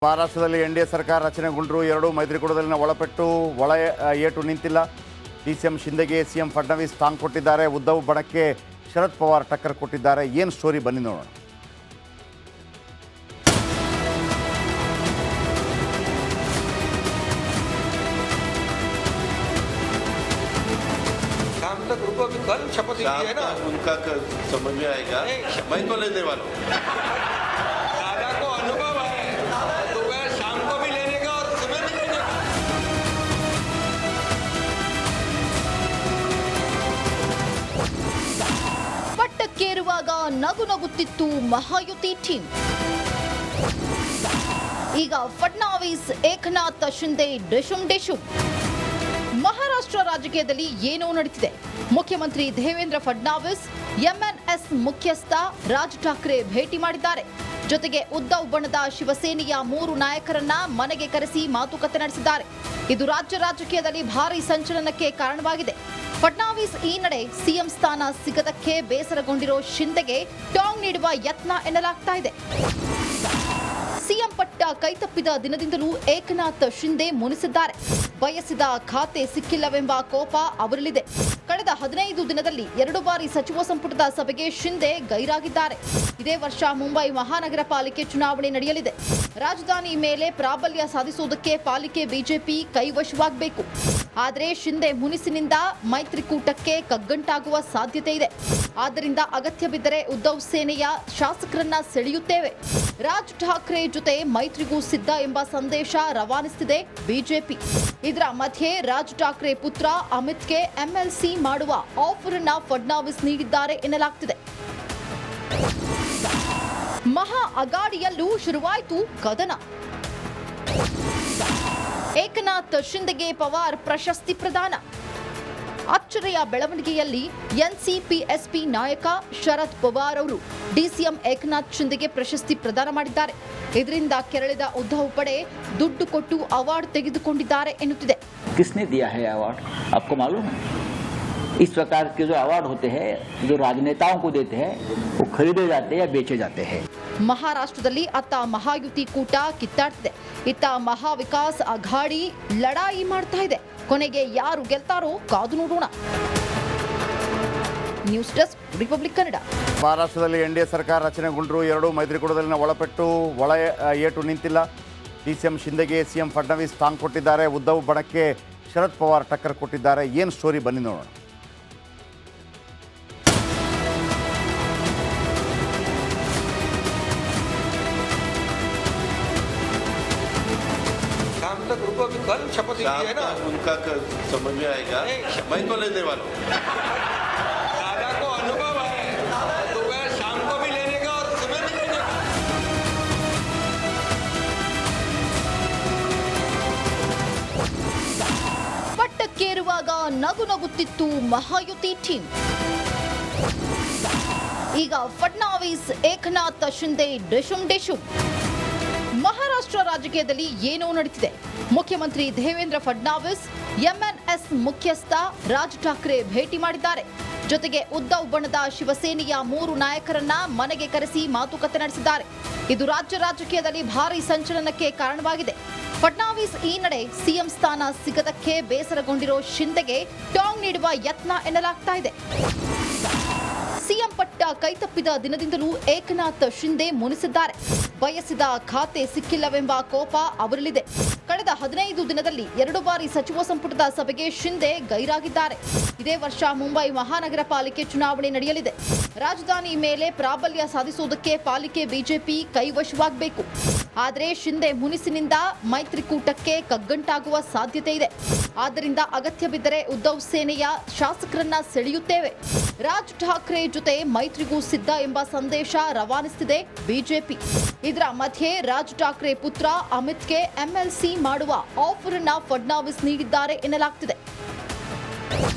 ಮಹಾರಾಷ್ಟ್ರದಲ್ಲಿ ಎನ್ಡಿಎ ಸರ್ಕಾರ ರಚನೆಗೊಂಡರೂ ಎರಡೂ ಮೈತ್ರಿಕೂಟದಲ್ಲಿನ ಒಳಪೆಟ್ಟು ಒಳ ಏಟು ನಿಂತಿಲ್ಲ. ಡಿಸಿಎಂ ಶಿಂದೆಗೆ ಸಿಎಂ ಫಡ್ನವೀಸ್ ಟಾಂಗ್ ಕೊಟ್ಟಿದ್ದಾರೆ. ಉದ್ಧವ್ ಬಣಕ್ಕೆ ಶರದ್ ಪವಾರ್ ಟಕ್ಕರ್ ಕೊಟ್ಟಿದ್ದಾರೆ. ಏನು ಸ್ಟೋರಿ ಬನ್ನಿ ನೋಡೋಣ. शाम तक रुको, अभी कल शपथ ली है ना, उनका समझ में आएगा। मैं तो लेने वाला हूँ। दादा को अनुभव है तो वह शाम को भी लेने का और सुबह भी लेने का। ಪಟ್ಟಕ್ಕೇರುವಾಗ ನಗು ನಗುತ್ತಿತ್ತು ಮಹಾಯುತಿ ಟೀಮ್. ಈಗ ಫಡ್ನವೀಸ್ ಏಕನಾಥ್ ಶಿಂದೆ ಡಿಶುಮ್ ಡಿಶುಮ್. ಮಹಾರಾಷ್ಟ್ರ ರಾಜಕೀಯದಲ್ಲಿ ಏನೋ ನಡೀತಿದೆ. ಮುಖ್ಯಮಂತ್ರಿ ದೇವೇಂದ್ರ ಫಡ್ನವೀಸ್ ಎಂಎನ್ಎಸ್ ಮುಖ್ಯಸ್ಥ ರಾಜ್ ಠಾಕ್ರೆ ಭೇಟಿ ಮಾಡಿದ್ದಾರೆ. ಜೊತೆಗೆ ಉದ್ಧವ್ ಬಣದ ಶಿವಸೇನೆಯ 3 ನಾಯಕರನ್ನ ಮನೆಗೆ ಕರೆಸಿ ಮಾತುಕತೆ ನಡೆಸಿದ್ದಾರೆ. ಇದು ರಾಜ್ಯ ರಾಜಕೀಯದಲ್ಲಿ ಭಾರೀ ಸಂಚಲನಕ್ಕೆ ಕಾರಣವಾಗಿದೆ. ಫಡ್ನವೀಸ್ ಈ ನಡೆ ಸಿಎಂ ಸ್ಥಾನ ಸಿಗದಕ್ಕೆ ಬೇಸರಗೊಂಡಿರೋ ಶಿಂದೆಗೆ ಟಾಂಗ್ ನೀಡುವ ಯತ್ನ ಎನ್ನಲಾಗ್ತಾ ಇದೆ. ಸಿಎಂ ಪಟ್ಟ ಕೈತಪ್ಪಿದ ದಿನದಿಂದಲೂ ಏಕನಾಥ್ ಶಿಂದೆ ಮುನಿಸಿದ್ದಾರೆ. ಬಯಸಿದ ಖಾತೆ ಸಿಕ್ಕಿಲ್ಲವೆಂಬ ಕೋಪ ಅವರಲ್ಲಿದೆ. ಕಳೆದ 15 ದಿನದಲ್ಲಿ 2 ಬಾರಿ ಸಚಿವ ಸಂಪುಟದ ಸಭೆಗೆ ಶಿಂದೆ ಗೈರಾಗಿದ್ದಾರೆ. ಇದೇ ವರ್ಷ ಮುಂಬೈ ಮಹಾನಗರ ಪಾಲಿಕೆ ಚುನಾವಣೆ ನಡೆಯಲಿದೆ. ರಾಜಧಾನಿ ಮೇಲೆ ಪ್ರಾಬಲ್ಯ ಸಾಧಿಸುವುದಕ್ಕೆ ಪಾಲಿಕೆ ಬಿಜೆಪಿ ಕೈವಶವಾಗಬೇಕು. ಆದರೆ ಶಿಂದೆ ಮುನಿಸಿನಿಂದ ಮೈತ್ರಿಕೂಟಕ್ಕೆ ಕಗ್ಗಂಟಾಗುವ ಸಾಧ್ಯತೆ ಇದೆ. ಆದ್ದರಿಂದ ಅಗತ್ಯ ಬಿದ್ದರೆ ಉದ್ಧವ್ ಸೇನೆಯ ಶಾಸಕರನ್ನ ಸೆಳೆಯುತ್ತೇವೆ, ರಾಜ್ ಠಾಕ್ರೆ ಜೊತೆ ಮೈತ್ರಿಗೂ ಸಿದ್ಧ ಎಂಬ ಸಂದೇಶ ರವಾನಿಸುತ್ತಿದೆ ಬಿಜೆಪಿ. ಇದರ ಮಧ್ಯೆ ರಾಜ್ ಠಾಕ್ರೆ ಪುತ್ರ ಅಮಿತ್ಗೆ ಎಂಎಲ್ಸಿ ಮಾಡುವ ಆಫರ್ ಅನ್ನ ಫಡ್ನವೀಸ್ ನೀಡಿದ್ದಾರೆ ಎನ್ನಲಾಗ್ತಿದೆ. ಮಹಾ ಅಗಾಡಿಯಲ್ಲೂ ಶುರುವಾಯಿತು ಕದನ. ಏಕನಾಥ್ ಶಿಂದೆಗೆ ಪವಾರ್ ಪ್ರಶಸ್ತಿ ಪ್ರದಾನ. ಅಚ್ಚರಿಯ ಬೆಳವಣಿಗೆಯಲ್ಲಿ ಎನ್ಸಿಪಿ-ಎಸ್ಪಿ ನಾಯಕ ಶರದ್ ಪವಾರ್ ಅವರು ಡಿಸಿಎಂ ಏಕನಾಥ್ ಶಿಂದೆಗೆ ಪ್ರಶಸ್ತಿ ಪ್ರದಾನ ಮಾಡಿದ್ದಾರೆ. ಇದರಿಂದ ಕೆರಳಿದ ಉದ್ಧವ್ ಪಡೆ ದುಡ್ಡು ಕೊಟ್ಟು ಅವಾರ್ಡ್ ತೆಗೆದುಕೊಂಡಿದ್ದಾರೆ ಎನ್ನುತ್ತಿದೆ. किसने दिया है अवार्ड आपको मालूम है? इस प्रकार के जो अवार्ड होते हैं जो राजनेताओं को देते हैं वो खरीदे जाते हैं या बेचे जाते हैं. ಮಹಾರಾಷ್ಟ್ರದಲ್ಲಿ ಅತ್ತ ಮಹಾಯುತಿ ಕೂಟ ಕಿತ್ತಾಡ್ತಿದೆ, ಇತ್ತ ಮಹಾವಿಕಾಸ್ ಅಘಾಡಿ ಲಡಾಯಿ ಮಾಡ್ತಾ ಇದೆ. ಕೊನೆಗೆ ಯಾರು ಗೆಲ್ತಾರೋ ಕಾದು ನೋಡೋಣ. News desk, republic Kannada. ಮಹಾರಾಷ್ಟ್ರದಲ್ಲಿ ಎನ್ಡಿಎ ಸರ್ಕಾರ ರಚನೆಗೊಂಡರೂ ಎರಡೂ ಮೈತ್ರಿಕೂಟದಲ್ಲಿನ ಒಳಪೆಟ್ಟು ಒಳ ಏಟು ನಿಂತಿಲ್ಲ. ಡಿಸಿಎಂ ಶಿಂದೆಗೆ ಸಿಎಂ ಫಡ್ನವೀಸ್ ಟಾಂಗ್ ಕೊಟ್ಟಿದ್ದಾರೆ. ಉದ್ಧವ್ ಬಣಕ್ಕೆ ಶರದ್ ಪವಾರ್ ಟಕ್ಕರ್ ಕೊಟ್ಟಿದ್ದಾರೆ. ಏನು ಸ್ಟೋರಿ ಬನ್ನಿ ನೋಡೋಣ. शाम तक रुको, अभी कल शपथ ली है ना, उनका समझ में आएगा। मैं तो लेने वाला हूँ। दादा को अनुभव है तो वह शाम को भी लेने का और सुबह भी लेने का। ಪಟ್ಟಕ್ಕೇರುವಾಗ ನಗು ನಗುತ್ತಿತ್ತು ಮಹಾಯುತಿ ಟೀಮ್. ಈಗ ಫಡ್ನವೀಸ್ ಏಕನಾಥ್ ಶಿಂದೆ ಡಿಶುಮ್ ಡಿಶುಮ್. ಮಹಾರಾಷ್ಟ್ರ ರಾಜಕೀಯದಲ್ಲಿ ಏನೋ ನಡೀತಿದೆ. ಮುಖ್ಯಮಂತ್ರಿ ದೇವೇಂದ್ರ ಫಡ್ನವೀಸ್ ಎಂಎನ್ಎಸ್ ಮುಖ್ಯಸ್ಥ ರಾಜ್ ಠಾಕ್ರೆ ಭೇಟಿ ಮಾಡಿದ್ದಾರೆ. ಜೊತೆಗೆ ಉದ್ಧವ್ ಬಣದ ಶಿವಸೇನೆಯ 3 ನಾಯಕರನ್ನ ಮನೆಗೆ ಕರೆಸಿ ಮಾತುಕತೆ ನಡೆಸಿದ್ದಾರೆ. ಇದು ರಾಜ್ಯ ರಾಜಕೀಯದಲ್ಲಿ ಭಾರೀ ಸಂಚಲನಕ್ಕೆ ಕಾರಣವಾಗಿದೆ. ಫಡ್ನವೀಸ್ ಈ ನಡೆ ಸಿಎಂ ಸ್ಥಾನ ಸಿಗದಕ್ಕೆ ಬೇಸರಗೊಂಡಿರೋ ಶಿಂದೆಗೆ ಟಾಂಗ್ ನೀಡುವ ಯತ್ನ ಎನ್ನಲಾಗ್ತಾ ಇದೆ. ಸಿಎಂ ಪಟ್ಟ ಕೈತಪ್ಪಿದ ದಿನದಿಂದಲೂ ಏಕನಾಥ್ ಶಿಂದೆ ಮುನಿಸಿದ್ದಾರೆ. ಬಯಸಿದ ಖಾತೆ ಸಿಕ್ಕಿಲ್ಲವೆಂಬ ಕೋಪ ಅವರಲ್ಲಿದೆ. ಕಳೆದ 15 ದಿನದಲ್ಲಿ 2 ಬಾರಿ ಸಚಿವ ಸಂಪುಟದ ಸಭೆಗೆ ಶಿಂದೆ ಗೈರಾಗಿದ್ದಾರೆ. ಇದೇ ವರ್ಷ ಮುಂಬೈ ಮಹಾನಗರ ಪಾಲಿಕೆ ಚುನಾವಣೆ ನಡೆಯಲಿದೆ. ರಾಜಧಾನಿ ಮೇಲೆ ಪ್ರಾಬಲ್ಯ ಸಾಧಿಸುವುದಕ್ಕೆ ಪಾಲಿಕೆ ಬಿಜೆಪಿ ಕೈವಶವಾಗಬೇಕು. ಆದರೆ ಶಿಂದೆ ಮುನಿಸಿನಿಂದ ಮೈತ್ರಿಕೂಟಕ್ಕೆ ಕಗ್ಗಂಟಾಗುವ ಸಾಧ್ಯತೆ ಇದೆ. ಆದ್ದರಿಂದ ಅಗತ್ಯ ಬಿದ್ದರೆ ಉದ್ಧವ್ ಸೇನೆಯ ಶಾಸಕರನ್ನ ಸೆಳೆಯುತ್ತೇವೆ, ರಾಜ್ ಠಾಕ್ರೆ ಜೊತೆ ಮೈತ್ರಿಗೂ ಸಿದ್ಧ ಎಂಬ ಸಂದೇಶ ರವಾನಿಸುತ್ತಿದೆ ಬಿಜೆಪಿ. ಇದರ ಮಧ್ಯೆ ರಾಜ್ ಠಾಕ್ರೆ ಪುತ್ರ ಅಮಿತ್ಗೆ ಎಂಎಲ್ಸಿ ಮಾಡುವ ಆಫರ್ ಅನ್ನ ಫಡ್ನವೀಸ್ ನೀಡಿದ್ದಾರೆ ಎನ್ನಲಾಗ್ತಿದೆ.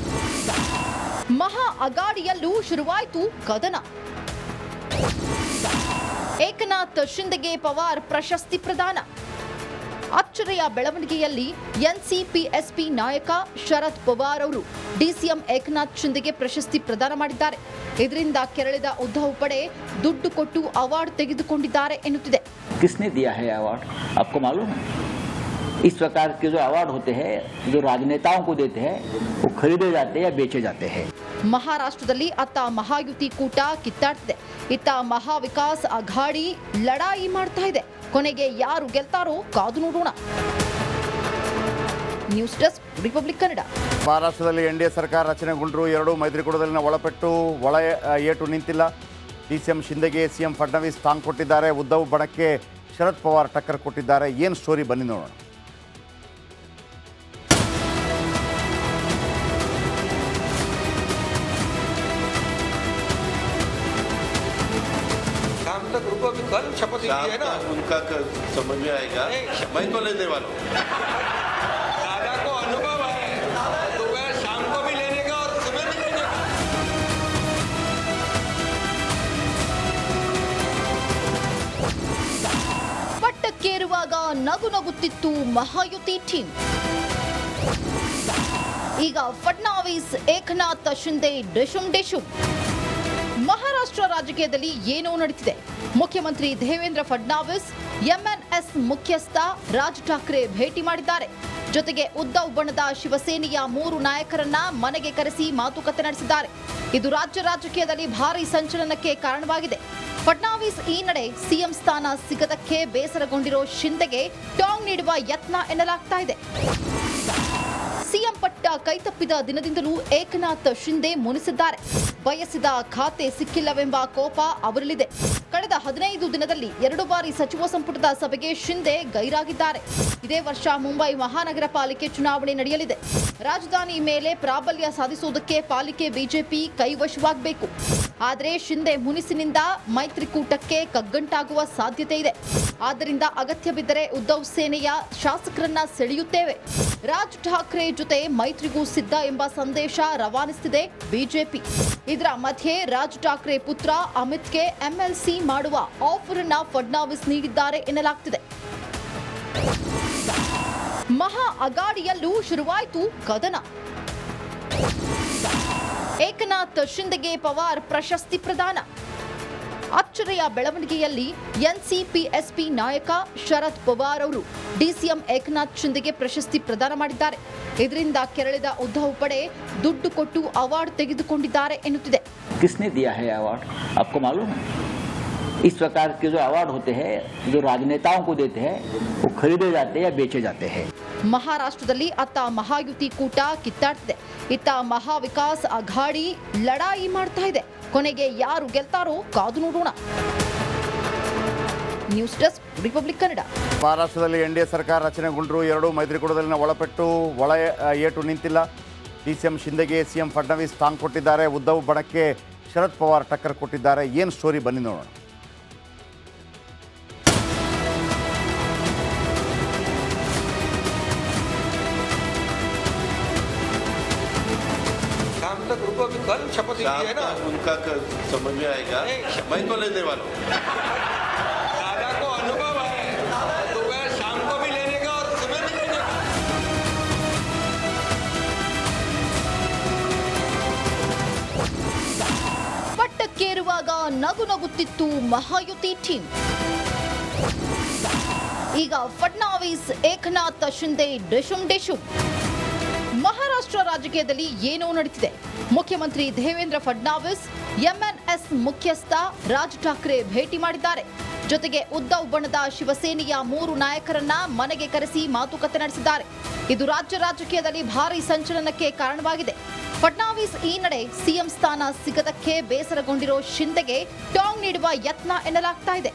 ಮಹಾ ಅಗಾಡಿಯಲ್ಲೂ ಶುರುವಾಯಿತು ಕದನ. ಏಕನಾಥ್ ಶಿಂದೆಗೆ ಪವಾರ್ ಪ್ರಶಸ್ತಿ ಪ್ರದಾನ. ಅಚ್ಚರಿಯ ಬೆಳವಣಿಗೆಯಲ್ಲಿ ಎನ್ಸಿಪಿ-ಎಸ್ಪಿ ನಾಯಕ ಶರದ್ ಪವಾರ್ ಅವರು ಡಿಸಿಎಂ ಏಕನಾಥ್ ಶಿಂದೆಗೆ ಪ್ರಶಸ್ತಿ ಪ್ರದಾನ ಮಾಡಿದ್ದಾರೆ. ಇದರಿಂದ ಕೆರಳಿದ ಉದ್ಧವ್ ಪಡೆ ದುಡ್ಡು ಕೊಟ್ಟು ಅವಾರ್ಡ್ ತೆಗೆದುಕೊಂಡಿದ್ದಾರೆ ಎನ್ನುತ್ತಿದೆ. किसने दिया है अवार्ड आपको मालूम है? इस प्रकार के जो अवार्ड होते हैं जो राजनेताओं को देते हैं वो खरीदे जाते हैं या बेचे जाते हैं. ಮಹಾರಾಷ್ಟ್ರದಲ್ಲಿ ಅತ್ತ ಮಹಾಯುತಿ ಕೂಟ ಕಿತ್ತಾಡ್ತಿದೆ, ಇತ್ತ ಮಹಾ ವಿಕಾಸ್ ಅಘಾಡಿ ಲಡಾಯಿ ಮಾಡ್ತಾ ಇದೆ. ಕೊನೆಗೆ ಯಾರು ಗೆಲ್ತಾರೋ ಕಾದು ನೋಡೋಣ. News desk republic Kannada. ಮಹಾರಾಷ್ಟ್ರದಲ್ಲಿ ಎನ್ಡಿಎ ಸರ್ಕಾರ ರಚನೆಗೊಂಡರೂ ಎರಡೂ ಮೈತ್ರಿಕೂಟದಲ್ಲಿನ ಒಳಪೆಟ್ಟು ಒಳ ಏಟು ನಿಂತಿಲ್ಲ. ಡಿಸಿಎಂ ಶಿಂದೆಗೆ ಸಿಎಂ ಫಡ್ನವೀಸ್ ಟಾಂಗ್ ಕೊಟ್ಟಿದ್ದಾರೆ. ಉದ್ಧವ್ ಬಣಕ್ಕೆ ಶರದ್ ಪವಾರ್ ಟಕ್ಕರ್ ಕೊಟ್ಟಿದ್ದಾರೆ. ಏನು ಸ್ಟೋರಿ ಬನ್ನಿ ನೋಡೋಣ. शाम तक रुको, अभी कल शपथ ली है ना. उनका समझ में आएगा. मैं तो लेने वाला हूँ. दादा को अनुभव है तो वह शाम को भी लेने का और सुबह भी लेने का. ಪಟ್ಟಕ್ಕೇರುವಾಗ ನಗು ನಗುತ್ತಿತ್ತು ಮಹಾಯುತಿ ಟೀಮ್. ಈಗ ಫಡ್ನವೀಸ್ ಏಕನಾಥ್ ಶಿಂದೆ ಡಿಶುಮ್ ಡಿಶುಮ್. ಮಹಾರಾಷ್ಟ್ರ ರಾಜಕೀಯದಲ್ಲಿ ಏನೋ ನಡೀತಿದೆ. ಮುಖ್ಯಮಂತ್ರಿ ದೇವೇಂದ್ರ ಫಡ್ನವೀಸ್ ಎಂಎನ್ಎಸ್ ಮುಖ್ಯಸ್ಥ ರಾಜ್ ಠಾಕ್ರೆ ಭೇಟಿ ಮಾಡಿದ್ದಾರೆ. ಜೊತೆಗೆ ಉದ್ಧವ್ ಬಣದ ಶಿವಸೇನೆಯ 3 ನಾಯಕರನ್ನ ಮನೆಗೆ ಕರೆಸಿ ಮಾತುಕತೆ ನಡೆಸಿದ್ದಾರೆ. ಇದು ರಾಜ್ಯ ರಾಜಕೀಯದಲ್ಲಿ ಭಾರೀ ಸಂಚಲನಕ್ಕೆ ಕಾರಣವಾಗಿದೆ. ಫಡ್ನವೀಸ್ ಈ ನಡೆ ಸಿಎಂ ಸ್ಥಾನ ಸಿಗದಕ್ಕೆ ಬೇಸರಗೊಂಡಿರೋ ಶಿಂದೆಗೆ ಟಾಂಗ್ ನೀಡುವ ಯತ್ನ ಎನ್ನಲಾಗ್ತಾ ಇದೆ. ಸಿಎಂ ಪಟ್ಟ ಕೈತಪ್ಪಿದ ದಿನದಿಂದಲೂ ಏಕನಾಥ್ ಶಿಂದೆ ಮುನಿಸಿದ್ದಾರೆ. ಬಯಸಿದ ಖಾತೆ ಸಿಕ್ಕಿಲ್ಲವೆಂಬ ಕೋಪ ಅವರಲ್ಲಿದೆ. ಕಳೆದ 15 ದಿನದಲ್ಲಿ 2 ಬಾರಿ ಸಚಿವ ಸಂಪುಟದ ಸಭೆಗೆ ಶಿಂದೆ ಗೈರಾಗಿದ್ದಾರೆ. ಇದೇ ವರ್ಷ ಮುಂಬೈ ಮಹಾನಗರ ಪಾಲಿಕೆ ಚುನಾವಣೆ ನಡೆಯಲಿದೆ. ರಾಜಧಾನಿ ಮೇಲೆ ಪ್ರಾಬಲ್ಯ ಸಾಧಿಸುವುದಕ್ಕೆ ಪಾಲಿಕೆ ಬಿಜೆಪಿ ಕೈವಶವಾಗಬೇಕು. ಆದರೆ ಶಿಂದೆ ಮುನಿಸಿನಿಂದ ಮೈತ್ರಿಕೂಟಕ್ಕೆ ಕಗ್ಗಂಟಾಗುವ ಸಾಧ್ಯತೆ ಇದೆ. ಆದ್ದರಿಂದ ಅಗತ್ಯ ಬಿದ್ದರೆ ಉದ್ಧವ್ ಸೇನೆಯ ಶಾಸಕರನ್ನ ಸೆಳೆಯುತ್ತೇವೆ, ರಾಜ್ ಠಾಕ್ರೆ ಜೊತೆ ಮೈತ್ರಿಗೂ ಸಿದ್ಧ ಎಂಬ ಸಂದೇಶ ರವಾನಿಸುತ್ತಿದೆ ಬಿಜೆಪಿ. ಇದರ ಮಧ್ಯೆ ರಾಜ್ ಠಾಕ್ರೆ ಪುತ್ರ ಅಮಿತ್ಗೆ ಎಂಎಲ್ಸಿ ಮಾಡುವ ಆಫರ್ ಅನ್ನ ಫಡ್ನವೀಸ್ ನೀಡಿದ್ದಾರೆ ಎನ್ನಲಾಗ್ತಿದೆ. ಮಹಾ ಅಗಾಡಿಯಲ್ಲೂ ಶುರುವಾಯಿತು ಕದನ. ಏಕನಾಥ್ ಶಿಂದೆಗೆ ಪವಾರ್ ಪ್ರಶಸ್ತಿ ಪ್ರದಾನ. ಅಚ್ಚರಿಯ ಬೆಳವಣಿಗೆಯಲ್ಲಿ ಎನ್ಸಿಪಿಎಸ್ಪಿ ನಾಯಕ ಶರದ್ ಪವಾರ್ ಅವರು ಡಿಸಿಎಂ ಏಕನಾಥ್ ಶಿಂದೆಗೆ ಪ್ರಶಸ್ತಿ ಪ್ರದಾನ ಮಾಡಿದ್ದಾರೆ. ಇದರಿಂದ ಕೆರಳಿದ ಉದ್ಧವ್ ಪಡೆ ದುಡ್ಡು ಕೊಟ್ಟು ಅವಾರ್ಡ್ ತೆಗೆದುಕೊಂಡಿದ್ದಾರೆ ಎನ್ನುತ್ತಿದೆ. किसने दिया है अवार्ड आपको मालूम है? इस प्रकार के जो अवार्ड होते हैं जो राजनेताओं को देते हैं वो खरीदे जाते हैं या बेचे जाते हैं. ಮಹಾರಾಷ್ಟ್ರದಲ್ಲಿ ಅತ್ತ ಮಹಾಯುತಿ ಕೂಟ ಕಿತ್ತಾಡ್ತಿದೆ, ಇತ್ತ ಮಹಾ ವಿಕಾಸ್ ಅಘಾಡಿ ಲಡಾಯಿ ಮಾಡ್ತಾ ಇದೆ. ಕೊನೆಗೆ ಯಾರು ಗೆಲ್ತಾರೋ ಕಾದು ನೋಡೋಣ. News desk republic Kannada. ಮಹಾರಾಷ್ಟ್ರದಲ್ಲಿ ಎನ್ಡಿಎ ಸರ್ಕಾರ ರಚನೆಗೊಂಡರೂ ಎರಡೂ ಮೈತ್ರಿಕೂಟದಲ್ಲಿನ ಒಳಪೆಟ್ಟು ಒಳ ಏಟು ನಿಂತಿಲ್ಲ. ಡಿಸಿಎಂ ಶಿಂದೆಗೆ ಸಿಎಂ ಫಡ್ನವೀಸ್ ಟಾಂಗ್ ಕೊಟ್ಟಿದ್ದಾರೆ. ಉದ್ಧವ್ ಬಣಕ್ಕೆ ಶರದ್ ಪವಾರ್ ಟಕ್ಕರ್ ಕೊಟ್ಟಿದ್ದಾರೆ. ಏನು ಸ್ಟೋರಿ ಬನ್ನಿ ನೋಡೋಣ. शाम तक रुको, अभी कल शपथ ली है ना. उनका समझ में आएगा. मैं तो लेने वाला हूँ. दादा को अनुभव है तो वह शाम को भी लेने का और सुबह भी लेने का. ಪಟ್ಟಕ್ಕೇರುವಾಗ ನಗು ನಗುತ್ತಿತ್ತು ಮಹಾಯುತಿ ಟೀಮ್. ಈಗ ಫಡ್ನವೀಸ್ ಏಕನಾಥ್ ಶಿಂದೆ ಡಿಶುಮ್ ಡಿಶುಮ್. ಮಹಾರಾಷ್ಟ್ರ ರಾಜಕೀಯದಲ್ಲಿ ಏನೋ ನಡೀತಿದೆ. ಮುಖ್ಯಮಂತ್ರಿ ದೇವೇಂದ್ರ ಫಡ್ನವೀಸ್ ಎಂಎನ್ಎಸ್ ಮುಖ್ಯಸ್ಥ ರಾಜ್ ಠಾಕ್ರೆ ಭೇಟಿ ಮಾಡಿದ್ದಾರೆ. ಜೊತೆಗೆ ಉದ್ಧವ್ ಬಣದ ಶಿವಸೇನೆಯ 3 ನಾಯಕರನ್ನ ಮನೆಗೆ ಕರೆಸಿ ಮಾತುಕತೆ ನಡೆಸಿದ್ದಾರೆ. ಇದು ರಾಜ್ಯ ರಾಜಕೀಯದಲ್ಲಿ ಭಾರೀ ಸಂಚಲನಕ್ಕೆ ಕಾರಣವಾಗಿದೆ. ಫಡ್ನವೀಸ್ ಈ ನಡೆ ಸಿಎಂ ಸ್ಥಾನ ಸಿಗದಕ್ಕೆ ಬೇಸರಗೊಂಡಿರೋ ಶಿಂದೆಗೆ ಟಾಂಗ್ ನೀಡುವ ಯತ್ನ ಎನ್ನಲಾಗ್ತಾ ಇದೆ.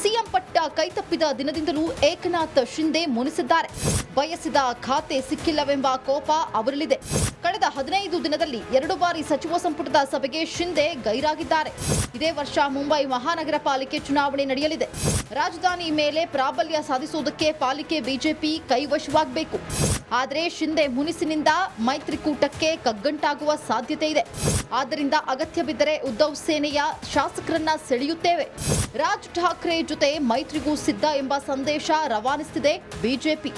ಸಿಎಂ ಪಟ್ಟ ಕೈತಪ್ಪಿದ ದಿನದಿಂದಲೂ ಏಕನಾಥ್ ಶಿಂದೆ ಮುನಿಸಿದ್ದಾರೆ. ಬಯಸಿದ ಖಾತೆ ಸಿಕ್ಕಿಲ್ಲವೆಂಬ ಕೋಪ ಅವರಲ್ಲಿದೆ. ಕಳೆದ 15 ದಿನದಲ್ಲಿ 2 ಬಾರಿ ಸಚಿವ ಸಂಪುಟದ ಸಭೆಗೆ ಶಿಂದೆ ಗೈರಾಗಿದ್ದಾರೆ. ಇದೇ ವರ್ಷ ಮುಂಬೈ ಮಹಾನಗರ ಪಾಲಿಕೆ ಚುನಾವಣೆ ನಡೆಯಲಿದೆ. ರಾಜಧಾನಿ ಮೇಲೆ ಪ್ರಾಬಲ್ಯ ಸಾಧಿಸುವುದಕ್ಕೆ ಪಾಲಿಕೆ ಬಿಜೆಪಿ ಕೈವಶವಾಗಬೇಕು. ಆದರೆ ಶಿಂದೆ ಮುನಿಸಿನಿಂದ ಮೈತ್ರಿಕೂಟಕ್ಕೆ ಕಗ್ಗಂಟಾಗುವ ಸಾಧ್ಯತೆ ಇದೆ. ಆದ್ದರಿಂದ ಅಗತ್ಯ ಬಿದ್ದರೆ ಉದ್ಧವ್ ಸೇನೆಯ ಶಾಸಕರನ್ನ ಸೆಳೆಯುತ್ತೇವೆ, ರಾಜ್ ಠಾಕ್ರೆ ಜೊತೆ ಮೈತ್ರಿಗೂ ಸಿದ್ಧ ಎಂಬ ಸಂದೇಶ ರವಾನಿಸುತ್ತಿದೆ ಬಿಜೆಪಿ.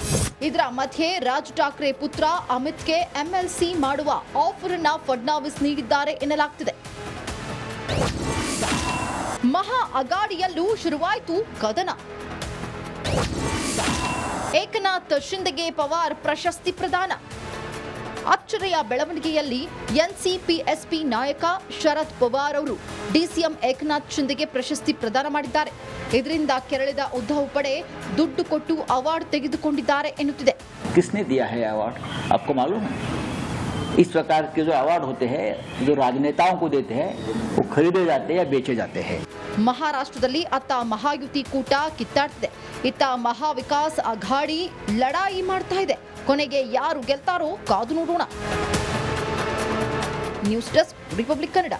ಇದರ ಮಧ್ಯೆ ರಾಜ್ ಠಾಕ್ರೆ ಪುತ್ರ ಅಮಿತ್ಗೆ ಎಂಎಲ್ಸಿ ಮಾಡುವ ಆಫರ್ ಅನ್ನ ಫಡ್ನವೀಸ್ ನೀಡಿದ್ದಾರೆ ಎನ್ನಲಾಗ್ತಿದೆ. ಮಹಾ ಅಗಾಡಿಯಲ್ಲೂ ಶುರುವಾಯಿತು ಕದನ. ಏಕನಾಥ್ ಶಿಂದೆಗೆ ಪವಾರ್ ಪ್ರಶಸ್ತಿ ಪ್ರದಾನ. ಅಚ್ಚರಿಯ ಬೆಳವಣಿಗೆಯಲ್ಲಿ ಎನ್ಸಿಪಿ-ಎಸ್ಪಿ ನಾಯಕ ಶರದ್ ಪವಾರ್ ಅವರು ಡಿಸಿಎಂ ಏಕನಾಥ್ ಶಿಂದೆಗೆ ಪ್ರಶಸ್ತಿ ಪ್ರದಾನ ಮಾಡಿದ್ದಾರೆ. ಇದರಿಂದ ಕೆರಳಿದ ಉದ್ಧವ್ ಪಡೆ ದುಡ್ಡು ಕೊಟ್ಟು ಅವಾರ್ಡ್ ತೆಗೆದುಕೊಂಡಿದ್ದಾರೆ ಎನ್ನುತ್ತಿದೆ. किसने दिया है अवार्ड आपको मालूम है? इस प्रकार के जो अवार्ड होते हैं जो राजनेताओं को देते हैं वो खरीदे जाते हैं या बेचे जाते हैं. ಮಹಾರಾಷ್ಟ್ರದಲ್ಲಿ ಅತ್ತ ಮಹಾಯುತಿ ಕೂಟ ಕಿತ್ತಾಡ್ತಿದೆ, ಇತ್ತ ಮಹಾವಿಕಾಸ್ ಅಘಾಡಿ ಲಡಾಯಿ ಮಾಡ್ತಾ ಇದೆ. ಕೊನೆಗೆ ಯಾರು ಗೆಲ್ತಾರೋ ಕಾದು ನೋಡೋಣ. News desk, republic Kannada.